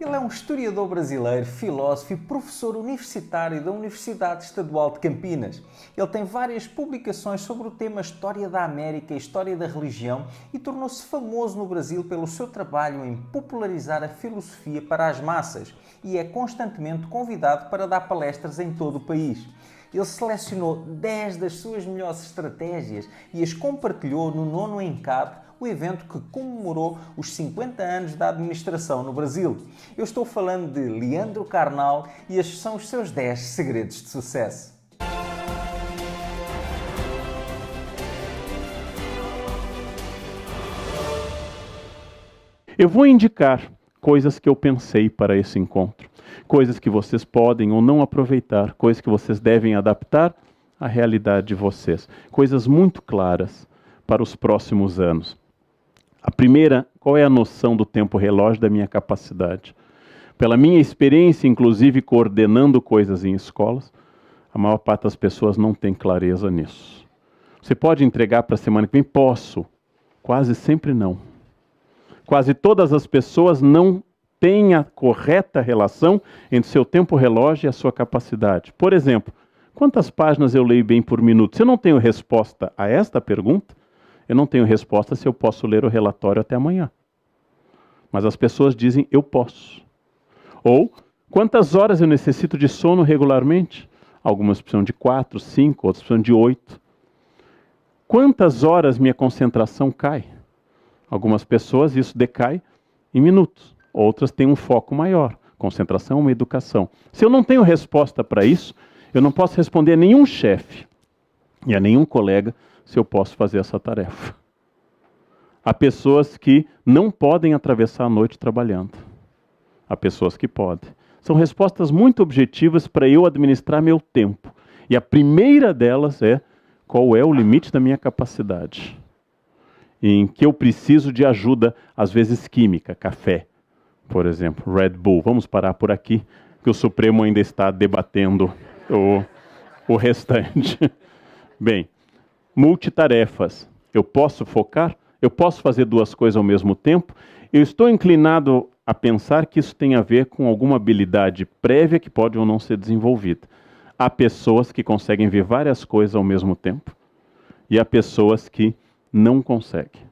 Ele é um historiador brasileiro, filósofo e professor universitário da Universidade Estadual de Campinas. Ele tem várias publicações sobre o tema História da América e História da Religião e tornou-se famoso no Brasil pelo seu trabalho em popularizar a filosofia para as massas e é constantemente convidado para dar palestras em todo o país. Ele selecionou 10 das suas melhores estratégias e as compartilhou no 9º ENCAD, o evento que comemorou os 50 anos da administração no Brasil. Eu estou falando de Leandro Carnal e estes são os seus 10 segredos de sucesso. Eu vou indicar coisas que eu pensei para esse encontro, coisas que vocês podem ou não aproveitar, coisas que vocês devem adaptar à realidade de vocês, coisas muito claras para os próximos anos. A primeira, qual é a noção do tempo relógio da minha capacidade? Pela minha experiência, inclusive coordenando coisas em escolas, a maior parte das pessoas não tem clareza nisso. Você pode entregar para a semana que vem? Posso. Quase sempre não. Quase todas as pessoas não têm a correta relação entre seu tempo relógio e a sua capacidade. Por exemplo, quantas páginas eu leio bem por minuto? Se eu não tenho resposta a esta pergunta, eu não tenho resposta se eu posso ler o relatório até amanhã. Mas as pessoas dizem, eu posso. Ou, quantas horas eu necessito de sono regularmente? Algumas precisam de 4, 5, outras precisam de 8. Quantas horas minha concentração cai? Algumas pessoas isso decai em minutos. Outras têm um foco maior. Concentração é uma educação. Se eu não tenho resposta para isso, eu não posso responder a nenhum chefe e a nenhum colega se eu posso fazer essa tarefa. Há pessoas que não podem atravessar a noite trabalhando. Há pessoas que podem. São respostas muito objetivas para eu administrar meu tempo. E a primeira delas é, qual é o limite da minha capacidade? Em que eu preciso de ajuda, às vezes química, café, por exemplo, Red Bull. Vamos parar por aqui, que o Supremo ainda está debatendo o restante. Bem, multitarefas. Eu posso focar? Eu posso fazer duas coisas ao mesmo tempo? Eu estou inclinado a pensar que isso tem a ver com alguma habilidade prévia que pode ou não ser desenvolvida. Há pessoas que conseguem ver várias coisas ao mesmo tempo e há pessoas que não conseguem.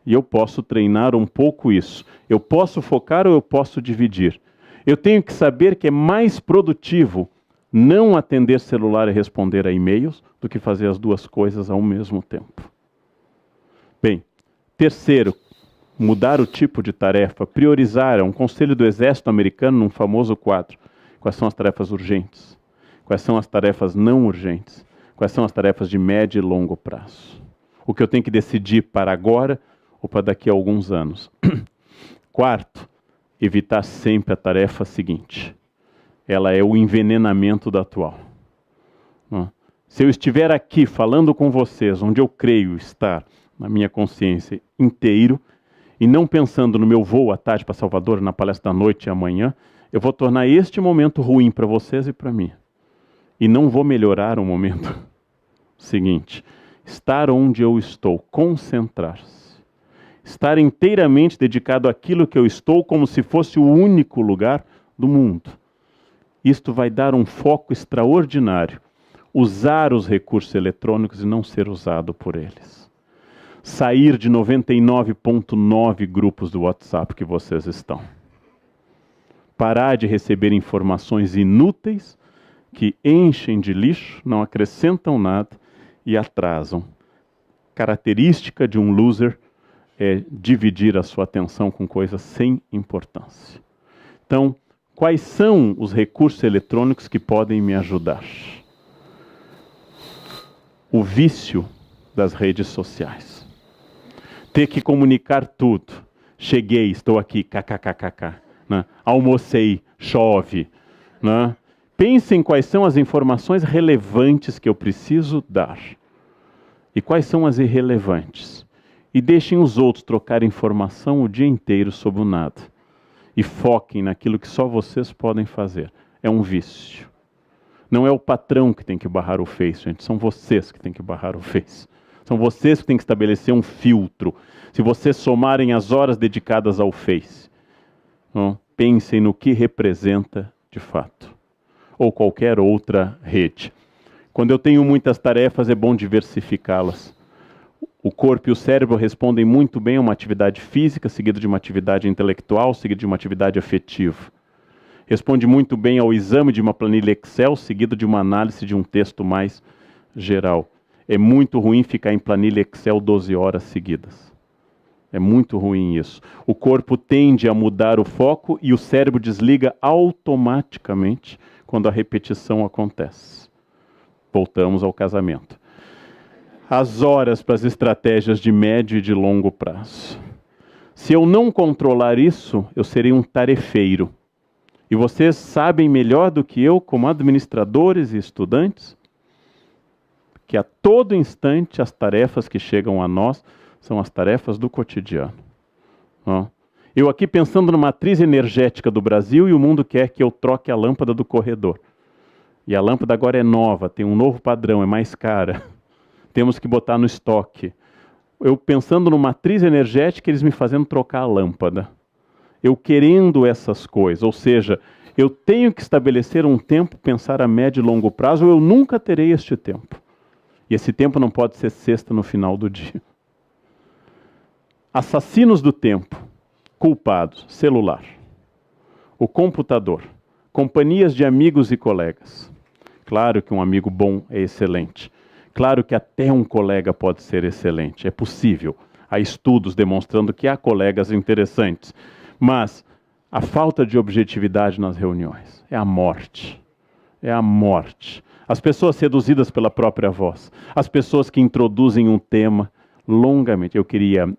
E eu posso treinar um pouco isso. Eu posso focar ou eu posso dividir. Eu tenho que saber que é mais produtivo não atender celular e responder a e-mails do que fazer as duas coisas ao mesmo tempo. Bem, terceiro, mudar o tipo de tarefa, priorizar. É um conselho do Exército americano num famoso quadro. Quais são as tarefas urgentes? Quais são as tarefas não urgentes? Quais são as tarefas de médio e longo prazo? O que eu tenho que decidir para agora ou para daqui a alguns anos. Quarto, evitar sempre a tarefa seguinte. Ela é o envenenamento da atual. Se eu estiver aqui falando com vocês, onde eu creio estar, na minha consciência inteiro, e não pensando no meu voo à tarde para Salvador, na palestra da noite e amanhã, eu vou tornar este momento ruim para vocês e para mim. E não vou melhorar o momento seguinte. Estar onde eu estou, concentrar-se. Estar inteiramente dedicado àquilo que eu estou como se fosse o único lugar do mundo. Isto vai dar um foco extraordinário. Usar os recursos eletrônicos e não ser usado por eles. Sair de 99,9 grupos do WhatsApp que vocês estão. Parar de receber informações inúteis que enchem de lixo, não acrescentam nada e atrasam. Característica de um loser é dividir a sua atenção com coisas sem importância. Então, quais são os recursos eletrônicos que podem me ajudar? O vício das redes sociais. Ter que comunicar tudo. Cheguei, estou aqui, kkkk. Né? Almocei, chove. Né? Pensem quais são as informações relevantes que eu preciso dar. E quais são as irrelevantes. E deixem os outros trocar informação o dia inteiro sobre o nada. E foquem naquilo que só vocês podem fazer. É um vício. Não é o patrão que tem que barrar o Face, gente. São vocês que têm que barrar o Face. São vocês que têm que estabelecer um filtro. Se vocês somarem as horas dedicadas ao Face, pensem no que representa de fato, ou qualquer outra rede. Quando eu tenho muitas tarefas, é bom diversificá-las. O corpo e o cérebro respondem muito bem a uma atividade física, seguida de uma atividade intelectual, seguida de uma atividade afetiva. Responde muito bem ao exame de uma planilha Excel, seguida de uma análise de um texto mais geral. É muito ruim ficar em planilha Excel 12 horas seguidas. É muito ruim isso. O corpo tende a mudar o foco e o cérebro desliga automaticamente quando a repetição acontece. Voltamos ao casamento. As horas para as estratégias de médio e de longo prazo. Se eu não controlar isso, eu serei um tarefeiro. E vocês sabem melhor do que eu, como administradores e estudantes, que a todo instante as tarefas que chegam a nós são as tarefas do cotidiano. Eu aqui pensando na matriz energética do Brasil e o mundo quer que eu troque a lâmpada do corredor. E a lâmpada agora é nova, tem um novo padrão, é mais cara. Temos que botar no estoque. Eu pensando numa matriz energética, eles me fazendo trocar a lâmpada. Eu querendo essas coisas, ou seja, eu tenho que estabelecer um tempo, pensar a médio e longo prazo, ou eu nunca terei este tempo. E esse tempo não pode ser sexta no final do dia. Assassinos do tempo, culpados, celular, o computador, companhias de amigos e colegas. Claro que um amigo bom é excelente. Claro que até um colega pode ser excelente, é possível. Há estudos demonstrando que há colegas interessantes. Mas a falta de objetividade nas reuniões é a morte. É a morte. As pessoas seduzidas pela própria voz. As pessoas que introduzem um tema longamente. Eu queria,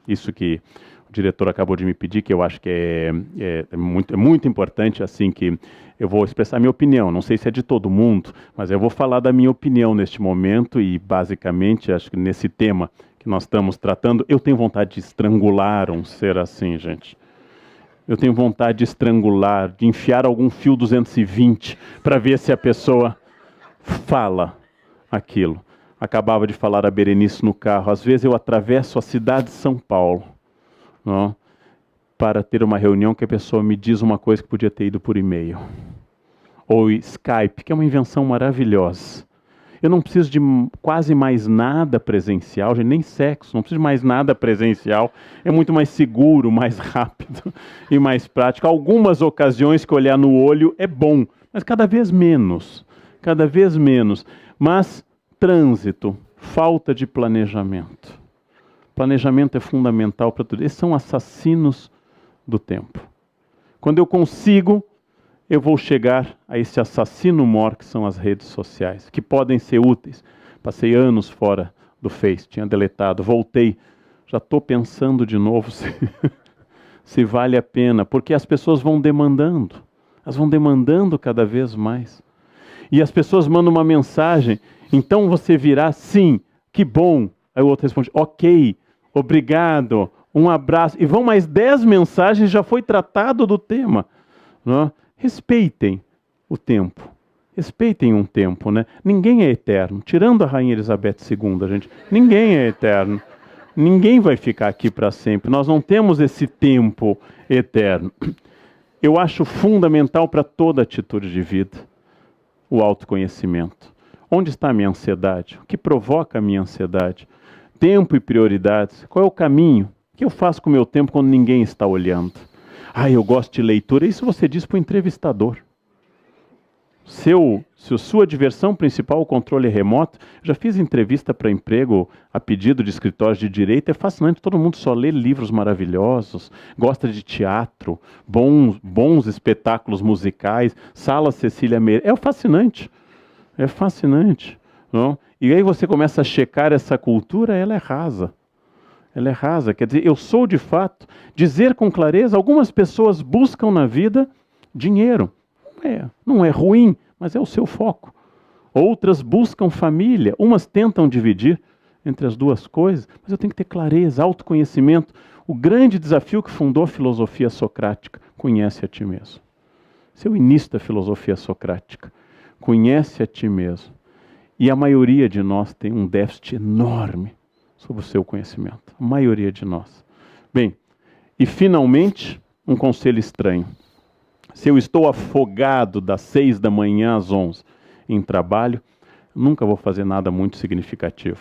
isso que o diretor acabou de me pedir, que eu acho que é muito importante, assim, que eu vou expressar minha opinião. Não sei se é de todo mundo, mas eu vou falar da minha opinião neste momento e, basicamente, acho que nesse tema que nós estamos tratando, eu tenho vontade de estrangular um ser assim, gente. Eu tenho vontade de estrangular, de enfiar algum fio 220 para ver se a pessoa fala aquilo. Acabava de falar a Berenice no carro. Às vezes eu atravesso a cidade de São Paulo, não, para ter uma reunião que a pessoa me diz uma coisa que podia ter ido por e-mail. Ou Skype, que é uma invenção maravilhosa. Eu não preciso de quase mais nada presencial, gente, nem sexo, não preciso de mais nada presencial. É muito mais seguro, mais rápido e mais prático. Algumas ocasiões que olhar no olho é bom, mas cada vez menos. Cada vez menos. Mas trânsito, falta de planejamento. Planejamento é fundamental para tudo. Esses são assassinos do tempo. Quando eu consigo, eu vou chegar a esse assassino mor que são as redes sociais, que podem ser úteis. Passei anos fora do Face, tinha deletado, voltei. Já estou pensando de novo se vale a pena, porque as pessoas vão demandando. Elas vão demandando cada vez mais. E as pessoas mandam uma mensagem, então você virá, sim, que bom. Aí o outro responde, ok, obrigado, um abraço. E vão mais 10 mensagens, já foi tratado do tema. Não? Respeitem o tempo. Respeitem um tempo, né? Ninguém é eterno. Tirando a Rainha Elizabeth II, gente, ninguém é eterno. Ninguém vai ficar aqui para sempre. Nós não temos esse tempo eterno. Eu acho fundamental para toda atitude de vida o autoconhecimento. Onde está a minha ansiedade? O que provoca a minha ansiedade? Tempo e prioridades. Qual é o caminho? O que eu faço com o meu tempo quando ninguém está olhando? Eu gosto de leitura. Isso você diz para o entrevistador. Se a sua diversão principal é o controle remoto, já fiz entrevista para emprego a pedido de escritórios de direito, é fascinante, todo mundo só lê livros maravilhosos, gosta de teatro, bons espetáculos musicais, Sala Cecília Meirelles, é fascinante. Não? E aí você começa a checar essa cultura, ela é rasa. Ela é rasa, quer dizer, eu sou de fato, dizer com clareza, algumas pessoas buscam na vida dinheiro. Não é ruim, mas é o seu foco. Outras buscam família, umas tentam dividir entre as duas coisas, mas eu tenho que ter clareza, autoconhecimento. O grande desafio que fundou a filosofia socrática, conhece a ti mesmo. Esse é o início da filosofia socrática. Conhece a ti mesmo. E a maioria de nós tem um déficit enorme sobre o seu conhecimento. A maioria de nós. Bem, e finalmente, um conselho estranho. Se eu estou afogado das 6 da manhã às 11 em trabalho, nunca vou fazer nada muito significativo.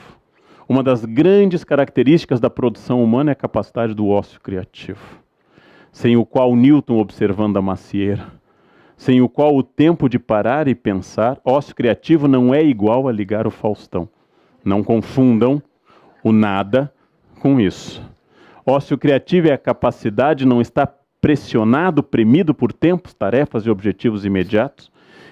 Uma das grandes características da produção humana é a capacidade do ócio criativo, sem o qual Newton, observando a macieira, sem o qual o tempo de parar e pensar, ócio criativo não é igual a ligar o Faustão. Não confundam o nada com isso. Ócio criativo é a capacidade de não estar pressionado, premido por tempos, tarefas e objetivos imediatos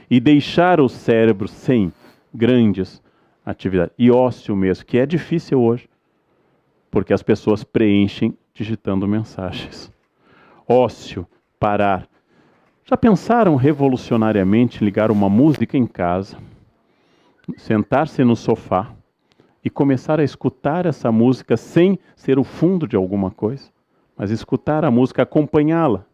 e deixar o cérebro sem grandes atividades. E ócio mesmo, que é difícil hoje, porque as pessoas preenchem digitando mensagens. Ócio, parar. Já pensaram revolucionariamente em ligar uma música em casa, sentar-se no sofá e começar a escutar essa música sem ser o fundo de alguma coisa, mas escutar a música, acompanhá-la,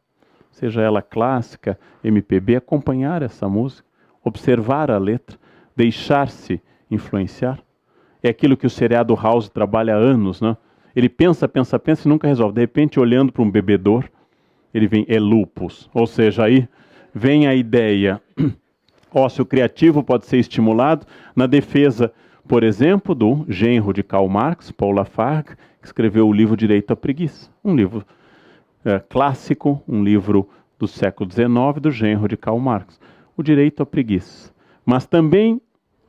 seja ela clássica, MPB, acompanhar essa música, observar a letra, deixar-se influenciar? É aquilo que o seriado House trabalha há anos, né? Ele pensa e nunca resolve. De repente, olhando para um bebedouro, ele vem, é lupus. Ou seja, aí vem a ideia. Ócio criativo pode ser estimulado na defesa, por exemplo, do genro de Karl Marx, Paul Lafargue, que escreveu o livro Direito à Preguiça. Um livro clássico, um livro do século XIX, do genro de Karl Marx. O Direito à Preguiça. Mas também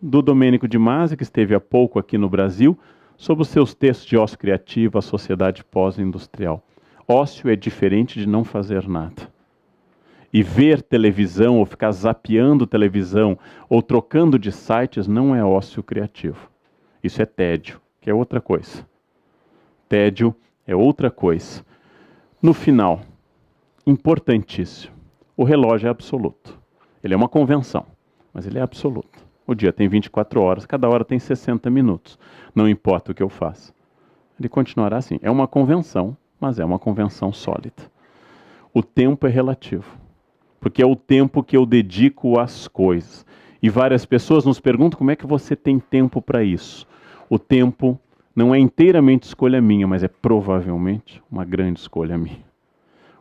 do Domênico de Masi, que esteve há pouco aqui no Brasil, sobre os seus textos de ócio criativo, a sociedade pós-industrial. Ócio é diferente de não fazer nada. E ver televisão, ou ficar zapeando televisão, ou trocando de sites, não é ócio criativo. Isso é tédio, que é outra coisa. Tédio é outra coisa. No final, importantíssimo, o relógio é absoluto. Ele é uma convenção, mas ele é absoluto. O dia tem 24 horas, cada hora tem 60 minutos. Não importa o que eu faça. Ele continuará assim. É uma convenção, mas é uma convenção sólida. O tempo é relativo, porque é o tempo que eu dedico às coisas. E várias pessoas nos perguntam como é que você tem tempo para isso. O tempo não é inteiramente escolha minha, mas é provavelmente uma grande escolha minha.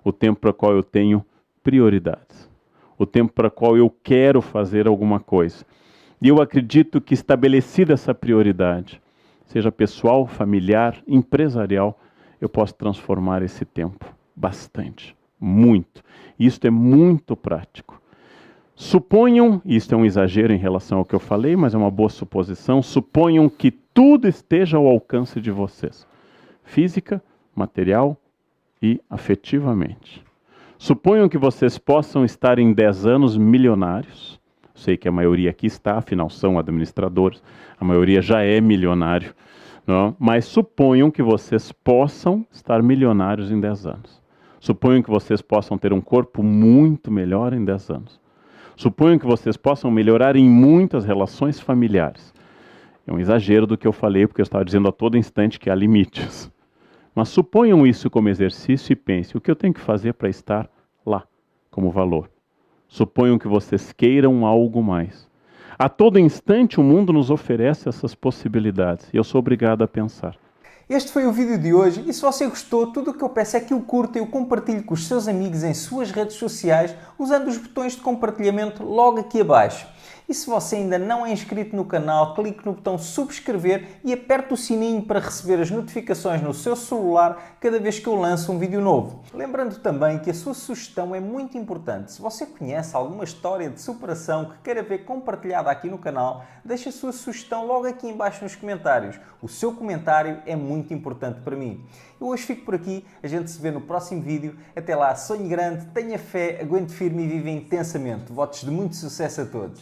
O tempo para o qual eu tenho prioridades. O tempo para o qual eu quero fazer alguma coisa. E eu acredito que estabelecida essa prioridade, seja pessoal, familiar, empresarial, eu posso transformar esse tempo bastante, muito. Isto é muito prático. Suponham, isto é um exagero em relação ao que eu falei, mas é uma boa suposição, suponham que tudo esteja ao alcance de vocês. Física, material e afetivamente. Suponham que vocês possam estar em 10 anos milionários. Sei que a maioria aqui está, afinal são administradores, a maioria já é milionário, não? Mas suponham que vocês possam estar milionários em 10 anos. Suponham que vocês possam ter um corpo muito melhor em 10 anos. Suponham que vocês possam melhorar em muitas relações familiares. É um exagero do que eu falei, porque eu estava dizendo a todo instante que há limites. Mas suponham isso como exercício e pensem, o que eu tenho que fazer para estar lá, como valor? Suponham que vocês queiram algo mais. A todo instante o mundo nos oferece essas possibilidades e eu sou obrigado a pensar. Este foi o vídeo de hoje e se você gostou, tudo o que eu peço é que o curta e o compartilhe com os seus amigos em suas redes sociais usando os botões de compartilhamento logo aqui abaixo. E se você ainda não é inscrito no canal, clique no botão subscrever e aperte o sininho para receber as notificações no seu celular cada vez que eu lanço um vídeo novo. Lembrando também que a sua sugestão é muito importante. Se você conhece alguma história de superação que queira ver compartilhada aqui no canal, deixe a sua sugestão logo aqui em baixo nos comentários. O seu comentário é muito importante para mim. Eu hoje fico por aqui, a gente se vê no próximo vídeo. Até lá, sonhe grande, tenha fé, aguente firme e viva intensamente. Votos de muito sucesso a todos.